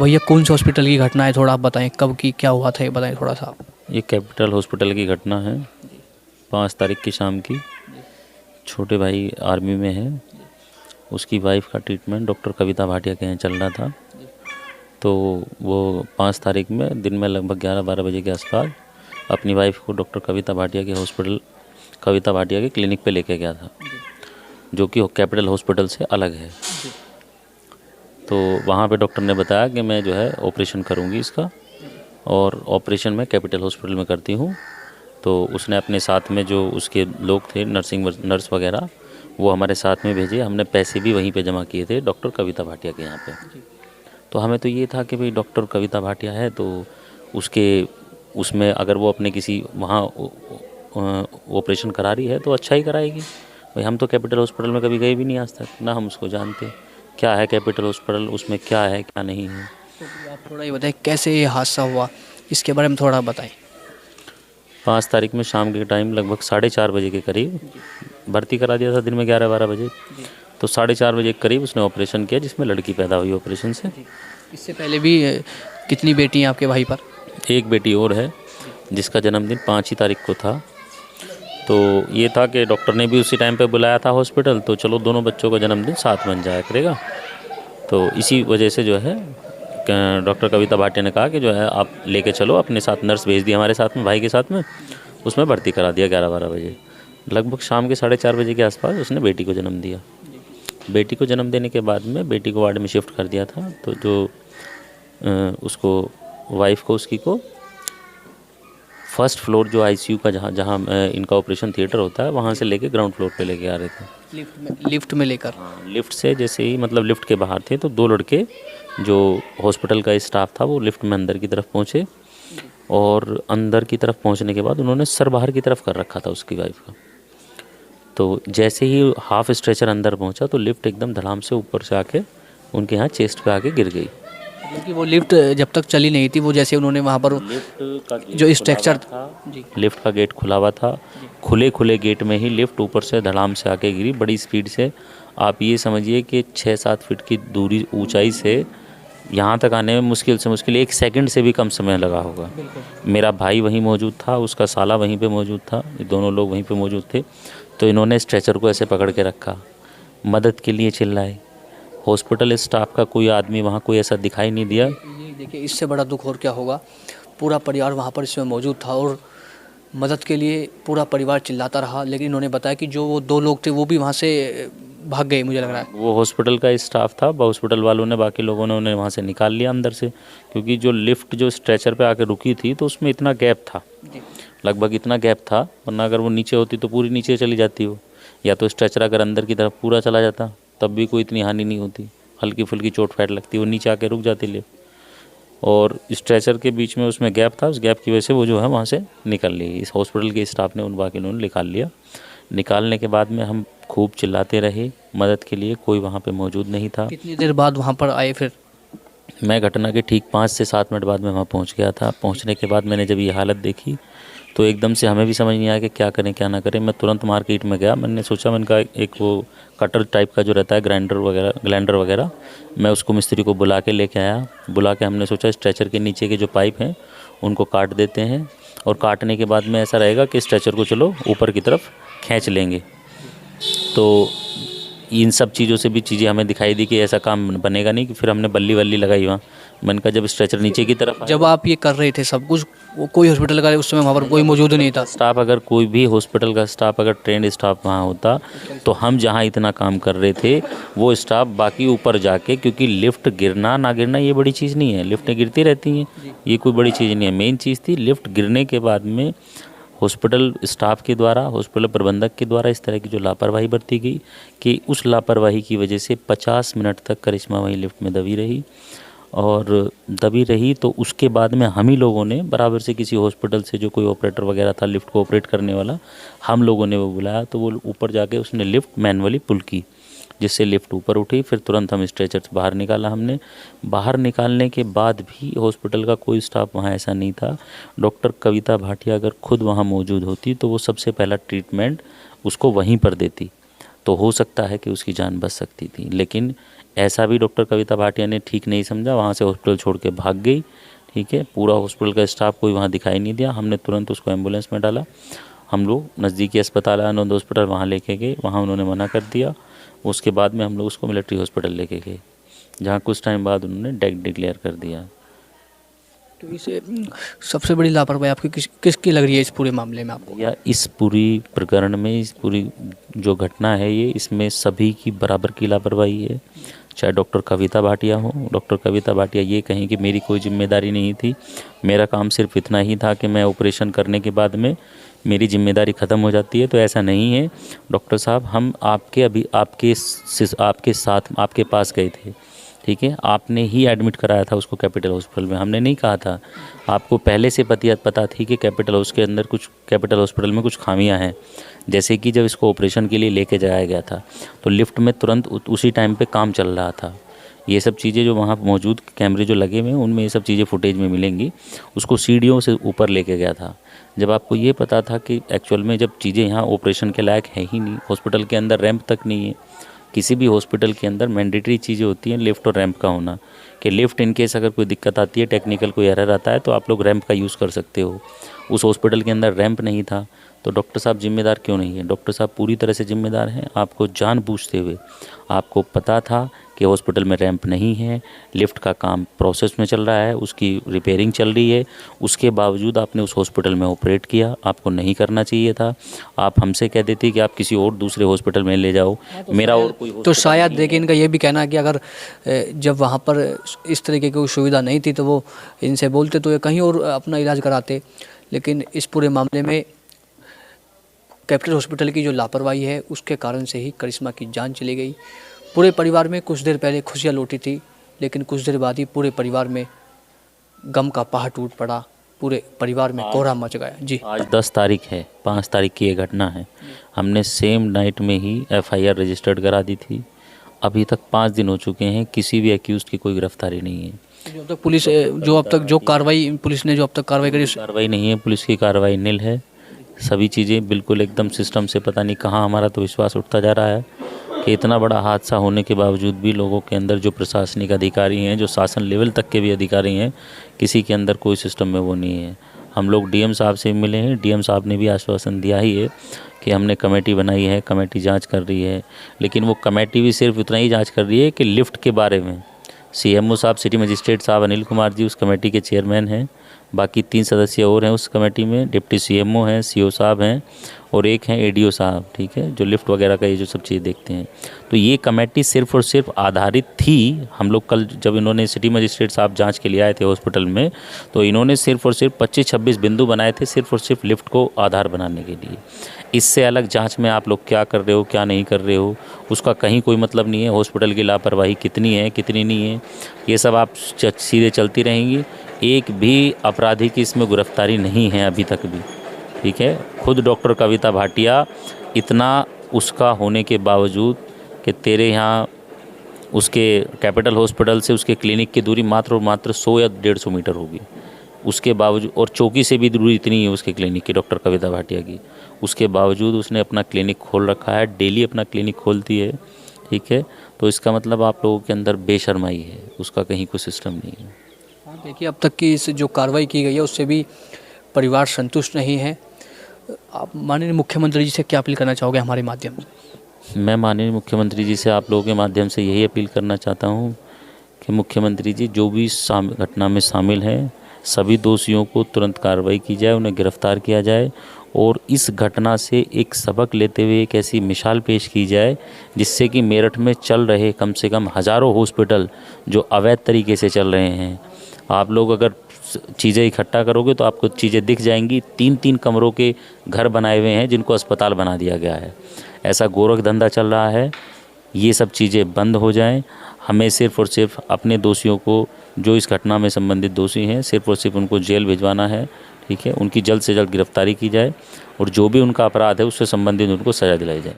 भैया कौन से हॉस्पिटल की घटना है, थोड़ा आप बताएं, कब की, क्या हुआ था, ये बताएं थोड़ा सा। ये कैपिटल हॉस्पिटल की घटना है। 5 तारीख की शाम की। छोटे भाई आर्मी में है, उसकी वाइफ का ट्रीटमेंट डॉक्टर कविता भाटिया के यहाँ चल रहा था। तो वो 5 तारीख में दिन में लगभग 11-12 बजे के आसपास अपनी वाइफ को डॉक्टर कविता भाटिया के हॉस्पिटल, कविता भाटिया के क्लिनिक पे लेके गया था, जो कि कैपिटल हॉस्पिटल से अलग है। तो वहाँ पे डॉक्टर ने बताया कि मैं जो है ऑपरेशन करूँगी इसका, और ऑपरेशन मैं कैपिटल हॉस्पिटल में करती हूँ। तो उसने अपने साथ में जो उसके लोग थे, नर्स वगैरह, वो हमारे साथ में भेजे। हमने पैसे भी वहीं पे जमा किए थे डॉक्टर कविता भाटिया के यहाँ पे। तो हमें तो ये था कि भाई डॉक्टर कविता भाटिया है तो उसके उसमें अगर वो अपने किसी वहाँ ऑपरेशन करा रही है तो अच्छा ही कराएगी। भाई हम तो कैपिटल हॉस्पिटल में कभी गए भी नहीं आज तक, ना हम उसको जानते क्या है कैपिटल हॉस्पिटल, उसमें क्या है क्या नहीं है। तो भैया आप थोड़ा ये बताएं कैसे ये हादसा हुआ, इसके बारे में थोड़ा बताएं। 5 तारीख में शाम के टाइम लगभग 4:30 बजे के करीब भर्ती करा दिया था, दिन में 11-12 बजे। तो 4:30 बजे के करीब उसने ऑपरेशन किया, जिसमें लड़की पैदा हुई ऑपरेशन से। इससे पहले भी कितनी बेटी हैं आपके भाई पर? एक बेटी और है जिसका जन्मदिन 5 तारीख को था। तो ये था कि डॉक्टर ने भी उसी टाइम पे बुलाया था हॉस्पिटल, तो चलो दोनों बच्चों का जन्मदिन साथ बन जाया करेगा। तो इसी वजह से जो है डॉक्टर कविता भाटिया ने कहा कि जो है आप लेके चलो, अपने साथ नर्स भेज दी हमारे साथ में, भाई के साथ में, उसमें भर्ती करा दिया 11-12 बजे। लगभग शाम के 4:30 बजे के आसपास उसने बेटी को जन्म दिया। बेटी को जन्म देने के बाद में बेटी को वार्ड में शिफ्ट कर दिया था। तो जो उसको वाइफ को उसकी को फर्स्ट फ्लोर जो आईसीयू का जहाँ जहाँ इनका ऑपरेशन थिएटर होता है, वहाँ से लेके ग्राउंड फ्लोर पे लेके आ रहे थे। लिफ्ट में लेकर? हाँ, लिफ्ट से जैसे ही मतलब लिफ्ट के बाहर थे तो 2 लड़के जो हॉस्पिटल का स्टाफ था वो लिफ्ट में अंदर की तरफ पहुँचे, और अंदर की तरफ पहुँचने के बाद उन्होंने सर बाहर की तरफ कर रखा था उसकी वाइफ का। तो जैसे ही हाफ स्ट्रेचर अंदर पहुँचा तो लिफ्ट एकदम धड़ाम से ऊपर से आके उनके यहाँ चेस्ट पे आके गिर गई। क्योंकि वो लिफ्ट जब तक चली नहीं थी, वो जैसे उन्होंने वहाँ पर लिफ्ट का जो स्ट्रक्चर था, लिफ्ट का गेट खुला हुआ था, खुले गेट में ही लिफ्ट ऊपर से धड़ाम से आके गिरी बड़ी स्पीड से। आप ये समझिए कि 6-7 फीट की दूरी ऊंचाई से यहाँ तक आने में मुश्किल से मुश्किल 1 सेकंड से भी कम समय लगा होगा। मेरा भाई वहीं मौजूद था, उसका साला वहीं पे मौजूद था, ये दोनों लोग वहीं पे मौजूद थे। तो इन्होंने स्ट्रेचर को ऐसे पकड़ के रखा, मदद के लिए चिल्लाए। हॉस्पिटल स्टाफ का कोई आदमी वहाँ कोई ऐसा दिखाई नहीं दिया। ये देखिए, इससे बड़ा दुख और क्या होगा। पूरा परिवार वहाँ पर इसमें मौजूद था और मदद के लिए पूरा परिवार चिल्लाता रहा, लेकिन इन्होंने बताया कि जो वो 2 लोग थे वो भी वहाँ से भाग गए, मुझे लग रहा है। वो हॉस्पिटल का स्टाफ था, हॉस्पिटल वालों ने, बाकी लोगों ने उन्हें वहाँ से निकाल लिया अंदर से, क्योंकि जो लिफ्ट जो स्ट्रेचर पे आके रुकी थी तो उसमें इतना गैप था, लगभग इतना गैप था, वरना अगर वो नीचे होती तो पूरी नीचे चली जाती वो, या तो स्ट्रेचर अगर अंदर की तरफ पूरा चला जाता तब भी कोई इतनी हानि नहीं होती, हल्की फुल्की चोट फैट लगती, वो नीचे आके रुक जाती लिफ्ट। और स्ट्रेचर के बीच में उसमें गैप था, उस गैप की वजह से वो जो है वहाँ से निकल ली। इस हॉस्पिटल के स्टाफ ने बाकी उन्होंने निकाल लिया। निकालने के बाद में हम खूब चिल्लाते रहे मदद के लिए, कोई वहाँ पे मौजूद नहीं था। कितनी देर बाद वहाँ पर आए फिर? मैं घटना के ठीक 5 से 7 मिनट बाद में वहाँ पहुँच गया था। पहुँचने के बाद मैंने जब ये हालत देखी तो एकदम से हमें भी समझ नहीं आया कि क्या करें क्या ना करें। मैं तुरंत मार्केट में गया, मैंने सोचा, मैंने कहा एक वो कटर टाइप का जो रहता है ग्राइंडर वगैरह, मैं उसको मिस्त्री को बुला के लेके आया। बुला के हमने सोचा स्ट्रेचर के नीचे के जो पाइप हैं उनको काट देते हैं, और काटने के बाद में ऐसा रहेगा कि स्ट्रेचर को चलो ऊपर की तरफ खींच लेंगे। तो इन सब चीज़ों से भी चीज़ें हमें दिखाई दी कि ऐसा काम बनेगा नहीं, कि फिर हमने बल्ली वल्ली लगाई वहाँ। मैंने कहा जब स्ट्रेचर नीचे की तरफ, जब आप ये कर रहे थे सब कुछ, वो कोई हॉस्पिटल का उस समय वहाँ पर कोई मौजूद नहीं था? स्टाफ, अगर कोई भी हॉस्पिटल का स्टाफ, अगर ट्रेंड स्टाफ वहाँ होता तो हम जहाँ इतना काम कर रहे थे वो स्टाफ बाकी ऊपर जाके, क्योंकि लिफ्ट गिरना ना गिरना ये बड़ी चीज़ नहीं है, लिफ्टें गिरती रहती हैं, ये कोई बड़ी चीज़ नहीं है। मेन चीज़ थी लिफ्ट गिरने के बाद में हॉस्पिटल स्टाफ के द्वारा, हॉस्पिटल प्रबंधक के द्वारा इस तरह की जो लापरवाही बरती गई, कि उस लापरवाही की वजह से 50 मिनट तक करिश्मा वहीं लिफ्ट में दबी रही। और दबी रही तो उसके बाद में हम ही लोगों ने बराबर से किसी हॉस्पिटल से जो कोई ऑपरेटर वगैरह था लिफ्ट को ऑपरेट करने वाला, हम लोगों ने वो बुलाया, तो वो ऊपर जाके उसने लिफ्ट मैनुअली पुल की, जिससे लिफ्ट ऊपर उठी। फिर तुरंत हम स्ट्रेचर से बाहर निकाला हमने। बाहर निकालने के बाद भी हॉस्पिटल का कोई स्टाफ वहाँ ऐसा नहीं था। डॉक्टर कविता भाटिया अगर खुद वहाँ मौजूद होती तो वो सबसे पहला ट्रीटमेंट उसको वहीं पर देती। तो हो सकता है कि उसकी जान बच सकती थी। लेकिन ऐसा भी डॉक्टर कविता भाटिया ने ठीक नहीं समझा, वहाँ से हॉस्पिटल छोड़ के भाग गई। ठीक है, पूरा हॉस्पिटल का स्टाफ कोई वहाँ दिखाई नहीं दिया। हमने तुरंत उसको एम्बुलेंस में डाला। हम लोग नज़दीकी अस्पताल आनंद हॉस्पिटल वहाँ लेके गए, वहाँ उन्होंने मना कर दिया। उसके बाद में हम लोग उसको मिलिट्री हॉस्पिटल लेके गए, जहाँ कुछ टाइम बाद उन्होंने डेथ डिक्लेयर कर दिया। तो इसे सबसे बड़ी लापरवाही आपकी किसकी लग रही है इस पूरे मामले में आपको? या इस पूरी प्रकरण में, इस पूरी जो घटना है ये, इसमें सभी की बराबर की लापरवाही है। चाहे डॉक्टर कविता भाटिया हो, डॉक्टर कविता भाटिया ये कहें कि मेरी कोई जिम्मेदारी नहीं थी, मेरा काम सिर्फ इतना ही था कि मैं ऑपरेशन करने के बाद में मेरी जिम्मेदारी ख़त्म हो जाती है, तो ऐसा नहीं है। डॉक्टर साहब, हम आपके साथ आपके पास गए थे। ठीक है, आपने ही एडमिट कराया था उसको कैपिटल हॉस्पिटल में, हमने नहीं कहा था। आपको पहले से पता थी कि कैपिटल हॉस्पिटल में कुछ खामियां हैं। जैसे कि जब इसको ऑपरेशन के लिए लेके जाया गया था तो लिफ्ट में तुरंत उसी टाइम पे काम चल रहा था। ये सब चीज़ें जो वहाँ मौजूद कैमरे जो लगे हुए हैं उनमें ये सब चीज़ें फुटेज में मिलेंगी। उसको सीढ़ियों से ऊपर लेके गया था। जब आपको ये पता था कि एक्चुअल में जब चीज़ें यहाँ ऑपरेशन के लायक है ही नहीं, हॉस्पिटल के अंदर रैंप तक नहीं है। किसी भी हॉस्पिटल के अंदर मैंडेटरी चीज़ें होती हैं लिफ्ट और रैंप का होना, कि लिफ्ट इन केस अगर कोई दिक्कत आती है, टेक्निकल कोई एरर आता है तो आप लोग रैंप का यूज़ कर सकते हो। उस हॉस्पिटल के अंदर रैंप नहीं था, तो डॉक्टर साहब जिम्मेदार क्यों नहीं है? डॉक्टर साहब पूरी तरह से जिम्मेदार हैं। आपको जानबूझते हुए, आपको पता था कि हॉस्पिटल में रैंप नहीं है, लिफ्ट का काम प्रोसेस में चल रहा है, उसकी रिपेयरिंग चल रही है, उसके बावजूद आपने उस हॉस्पिटल में ऑपरेट किया। आपको नहीं करना चाहिए था। आप हमसे कह देते कि आप किसी और दूसरे हॉस्पिटल में ले जाओ, मेरा और कोई तो शायद देखिए इनका ये भी कहना है कि अगर जब वहाँ पर इस तरीके की कोई सुविधा नहीं थी तो वो इनसे बोलते तो ये कहीं और अपना इलाज कराते। लेकिन इस पूरे मामले में कैपिटल हॉस्पिटल की जो लापरवाही है उसके कारण से ही करिश्मा की जान चली गई। पूरे परिवार में कुछ देर पहले खुशियाँ लौटी थी, लेकिन कुछ देर बाद ही पूरे परिवार में गम का पहाड़ टूट पड़ा, पूरे परिवार में कोहराम मच गया। जी, आज 10 तारीख है, 5 तारीख की ये घटना है। हमने सेम नाइट में ही FIR रजिस्टर्ड करा दी थी। अभी तक 5 दिन हो चुके हैं, किसी भी एक्यूज़ की कोई गिरफ्तारी नहीं है। जो अब तक पुलिस जो कार्रवाई पुलिस ने जो अब तक कार्रवाई करी, कार्रवाई नहीं है, पुलिस की कार्रवाई निल है। सभी चीज़ें बिल्कुल एकदम सिस्टम से, पता नहीं कहाँ हमारा तो विश्वास उठता जा रहा है कि इतना बड़ा हादसा होने के बावजूद भी लोगों के अंदर जो प्रशासनिक अधिकारी हैं, जो शासन लेवल तक के भी अधिकारी हैं, किसी के अंदर कोई सिस्टम में वो नहीं है। हम लोग DM साहब से मिले हैं, DM साहब ने भी आश्वासन दिया ही है कि हमने कमेटी बनाई है, कमेटी जांच कर रही है। लेकिन वो कमेटी भी सिर्फ उतना ही जांच कर रही है कि लिफ्ट के बारे में। CMO साहब, सिटी मजिस्ट्रेट साहब अनिल कुमार जी उस कमेटी के चेयरमैन हैं। बाकी 3 सदस्य और हैं उस कमेटी में, डिप्टी CMO हैं, CO साहब हैं और एक हैं ADO साहब। ठीक है, जो लिफ्ट वगैरह का ये जो सब चीज़ देखते हैं। तो ये कमेटी सिर्फ और सिर्फ आधारित थी। हम लोग कल जब इन्होंने सिटी मजिस्ट्रेट साहब जांच के लिए आए थे हॉस्पिटल में, तो इन्होंने सिर्फ और सिर्फ 25-26 बिंदु बनाए थे, सिर्फ और सिर्फ लिफ्ट को आधार बनाने के लिए। इससे अलग जांच में आप लोग क्या कर रहे हो, क्या नहीं कर रहे हो, उसका कहीं कोई मतलब नहीं है। हॉस्पिटल की लापरवाही कितनी है, कितनी नहीं है, ये सब आप सीधे चलती रहेंगी। एक भी अपराधी की इसमें गिरफ्तारी नहीं है अभी तक भी। ठीक है, खुद डॉक्टर कविता भाटिया, इतना उसका होने के बावजूद कि तेरे यहाँ उसके कैपिटल हॉस्पिटल से उसके क्लिनिक की दूरी मात्र और मात्र 100 या 150 मीटर होगी, उसके बावजूद, और चौकी से भी दूरी इतनी है उसके क्लिनिक की, डॉक्टर कविता भाटिया की, उसके बावजूद उसने अपना क्लिनिक खोल रखा है, डेली अपना क्लिनिक खोलती है। ठीक है, तो इसका मतलब आप लोगों के अंदर बेशर्माई है, उसका कहीं कोई सिस्टम नहीं है। देखिए अब तक की इस जो कार्रवाई की गई है उससे भी परिवार संतुष्ट नहीं है। आप माननीय मुख्यमंत्री जी से क्या अपील करना चाहोगे हमारे माध्यम से? मैं माननीय मुख्यमंत्री जी से आप लोगों के माध्यम से यही अपील करना चाहता हूँ कि मुख्यमंत्री जी, जो भी घटना में शामिल हैं, सभी दोषियों को तुरंत कार्रवाई की जाए, उन्हें गिरफ्तार किया जाए और इस घटना से एक सबक लेते हुए एक ऐसी मिसाल पेश की जाए जिससे कि मेरठ में चल रहे कम से कम हज़ारों हॉस्पिटल जो अवैध तरीके से चल रहे हैं, आप लोग अगर चीज़ें इकट्ठा करोगे तो आपको चीज़ें दिख जाएंगी। 3-3 कमरों के घर बनाए हुए हैं जिनको अस्पताल बना दिया गया है। ऐसा गोरख धंधा चल रहा है। ये सब चीज़ें बंद हो जाएं। हमें सिर्फ और सिर्फ अपने दोषियों को, जो इस घटना में संबंधित दोषी हैं, सिर्फ और सिर्फ उनको जेल भिजवाना है। ठीक है, उनकी जल्द से जल्द गिरफ्तारी की जाए और जो भी उनका अपराध है उससे संबंधित उनको सज़ा दिलाई जाए।